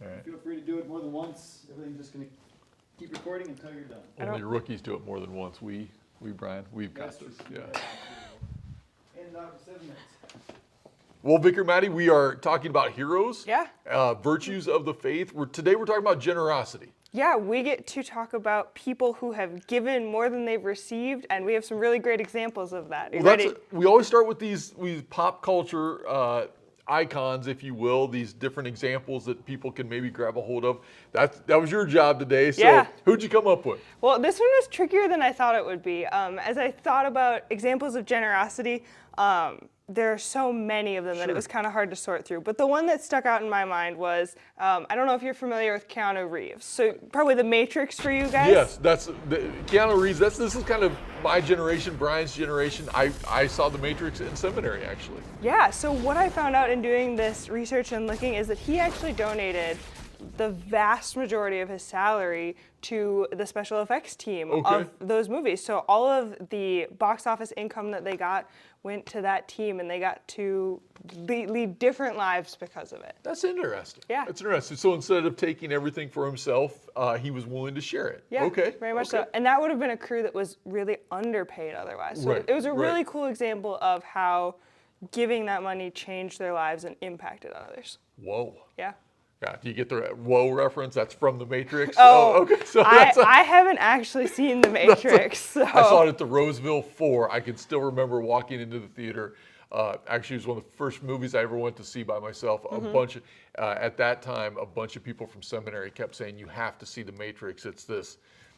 All right. Feel free to do it more than once. Everything's just going to keep recording until you're done. Only rookies do it more than once. We Brian, we've got That's this. true. Yeah. And for 7 minutes. Well, Vicar Maddie, we are talking about heroes. Yeah. Virtues of the faith. Today we're talking about generosity. Yeah, we get to talk about people who have given more than they've received, and we have some really great examples of that. You ready? We always start with these pop culture icons, if you will, these different examples that people can maybe grab a hold of. That was your job today. So Yeah. who'd you come up with? Well, this one was trickier than I thought it would be. As I thought about examples of generosity, there are so many of them that it was kind of hard to sort through. But the one that stuck out in my mind was, I don't know if you're familiar with Keanu Reeves. So probably The Matrix for you guys? Yes, Keanu Reeves. This is kind of my generation, Brian's generation. I saw The Matrix in seminary, actually. Yeah, so what I found out in doing this research and looking is that he actually donated the vast majority of his salary to the special effects team of those movies. So all of the box office income that they got went to that team, and they got to lead different lives because of it. That's interesting. Yeah. That's interesting. So instead of taking everything for himself, he was willing to share it. Yeah, Okay. very much so. And that would have been a crew that was really underpaid otherwise. So Right, it was a really right. cool example of how giving that money changed their lives and impacted others. Whoa. Yeah. Yeah. Do you get the whoa reference? That's from The Matrix. Oh, okay. So I haven't actually seen The Matrix. So. I saw it at the Roseville 4. I can still remember walking into the theater. Actually, it was one of the first movies I ever went to see by myself. At that time, a bunch of people from seminary kept saying, "You have to see The Matrix. It's this."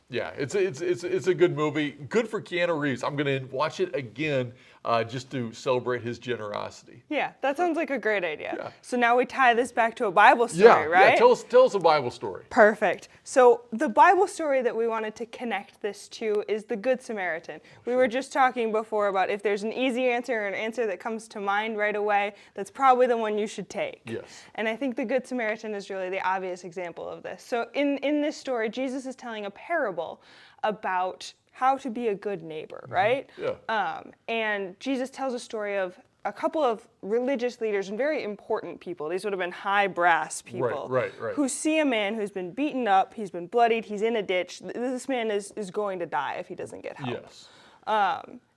Yeah, it's a good movie. Good for Keanu Reeves. I'm gonna watch it again just to celebrate his generosity. Yeah, that sounds like a great idea. Yeah. So now we tie this back to a Bible story, right? Yeah. Tell us a Bible story. Perfect. So the Bible story that we wanted to connect this to is the Good Samaritan. We were just talking before about if there's an easy answer or an answer that comes to mind right away, that's probably the one you should take. Yes. And I think the Good Samaritan is really the obvious example of this. So in this story, Jesus is telling a parable about how to be a good neighbor, right? Yeah. And Jesus tells a story of a couple of religious leaders and very important people. These would have been high brass people. Right. Who see a man who's been beaten up, he's been bloodied, he's in a ditch. This man is going to die if he doesn't get help. Yes.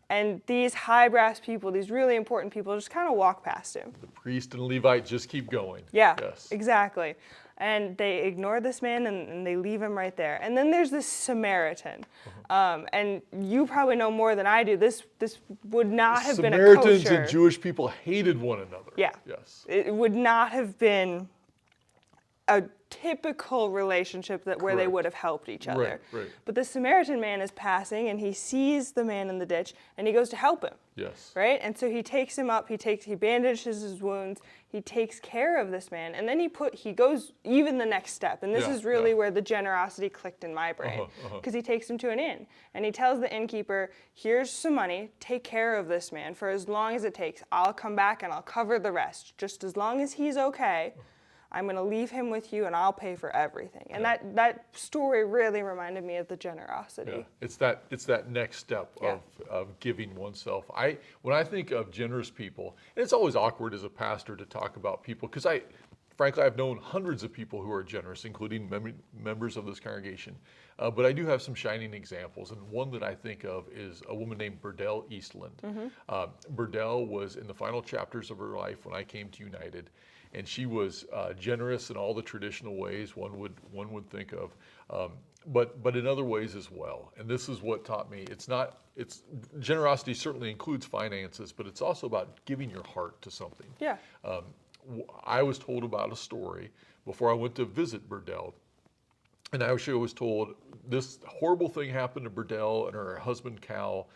And these high brass people, these really important people, just kind of walk past him. The priest and Levite just keep going. Yeah, Yes. exactly. And they ignore this man and they leave him right there. And then there's this Samaritan. And you probably know more than I do. This would not have been a kosher. Samaritans and Jewish people hated one another. Yeah. Yes. It would not have been a typical relationship where they Correct. would have helped each other. Right. But the Samaritan man is passing and he sees the man in the ditch and he goes to help him. Yes. Right? And so he takes him up, he bandages his wounds, he takes care of this man, and then he goes even the next step. And this is really where the generosity clicked in my brain. Because he takes him to an inn and he tells the innkeeper, here's some money, take care of this man for as long as it takes. I'll come back and I'll cover the rest. Just as long as he's okay, I'm going to leave him with you and I'll pay for everything. And that story really reminded me of the generosity. Yeah. It's that next step of giving oneself. When I think of generous people, and it's always awkward as a pastor to talk about people, because frankly, I've known hundreds of people who are generous, including members of this congregation. But I do have some shining examples, and one that I think of is a woman named Burdell Eastland. Burdell was in the final chapters of her life when I came to United, and she was generous in all the traditional ways one would think of, but in other ways as well. And this is what taught me: it's generosity certainly includes finances, but it's also about giving your heart to something. Yeah. I was told about a story before I went to visit Burdell. And I actually was told this horrible thing happened to Burdell and her husband, Cal,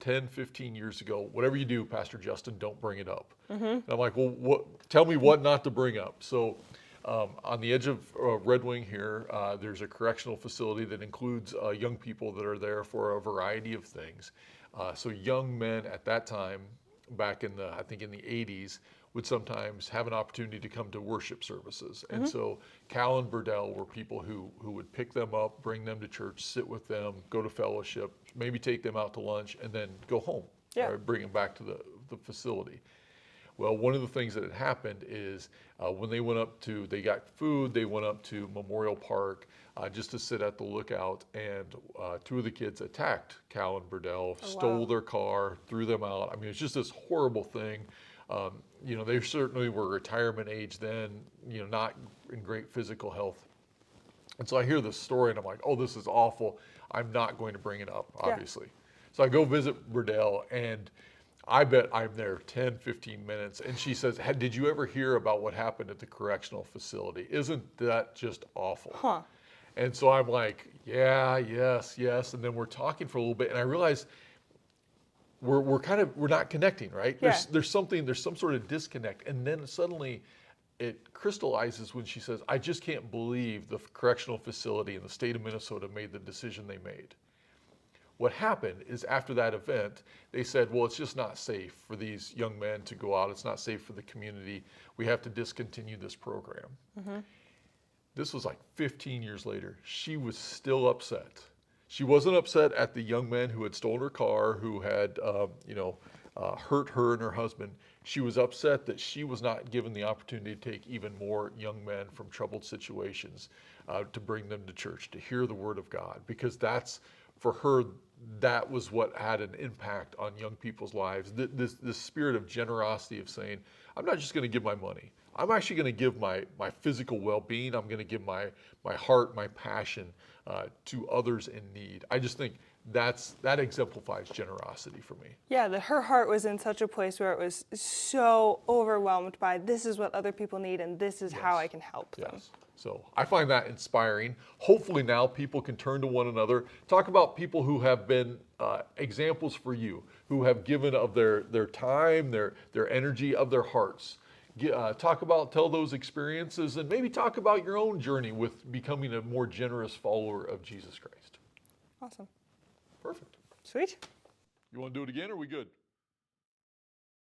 10, 15 years ago. Whatever you do, Pastor Justin, don't bring it up. And I'm like, well, tell me what not to bring up. So on the edge of Red Wing here, there's a correctional facility that includes young people that are there for a variety of things. So young men at that time, back in the 80s, would sometimes have an opportunity to come to worship services. And so Cal and Burdell were people who would pick them up, bring them to church, sit with them, go to fellowship, maybe take them out to lunch, and then go home, right, bring them back to the facility. Well, one of the things that had happened is when they got food, they went up to Memorial Park just to sit at the lookout, and two of the kids attacked Cal and Burdell, stole their car, threw them out. I mean, it's just this horrible thing. They certainly were retirement age then, not in great physical health. And so I hear this story and I'm like, oh, this is awful. I'm not going to bring it up, obviously. So I go visit Burdell, and I bet I'm there 10, 15 minutes. And she says, did you ever hear about what happened at the correctional facility? Isn't that just awful? Huh. And so I'm like, yeah, yes. And then we're talking for a little bit, and I realize we're not connecting, right? Yeah. There's some sort of disconnect. And then suddenly it crystallizes when she says, I just can't believe the correctional facility in the state of Minnesota made the decision they made. What happened is after that event, they said, well, it's just not safe for these young men to go out. It's not safe for the community. We have to discontinue this program. This was like 15 years later. She was still upset. She wasn't upset at the young men who had stolen her car, who had, hurt her and her husband. She was upset that she was not given the opportunity to take even more young men from troubled situations, to bring them to church, to hear the word of God, because for her, that was what had an impact on young people's lives. This spirit of generosity of saying, I'm not just going to give my money. I'm actually going to give my physical well-being. I'm going to give my heart, my passion to others in need. I just think that exemplifies generosity for me. Yeah, her heart was in such a place where it was so overwhelmed by this is what other people need and this is how I can help them. Yes. So I find that inspiring. Hopefully now people can turn to one another. Talk about people who have been examples for you, who have given of their time, their energy, of their hearts. Tell those experiences, and maybe talk about your own journey with becoming a more generous follower of Jesus Christ. Awesome. Perfect. Sweet. You want to do it again, or are we good?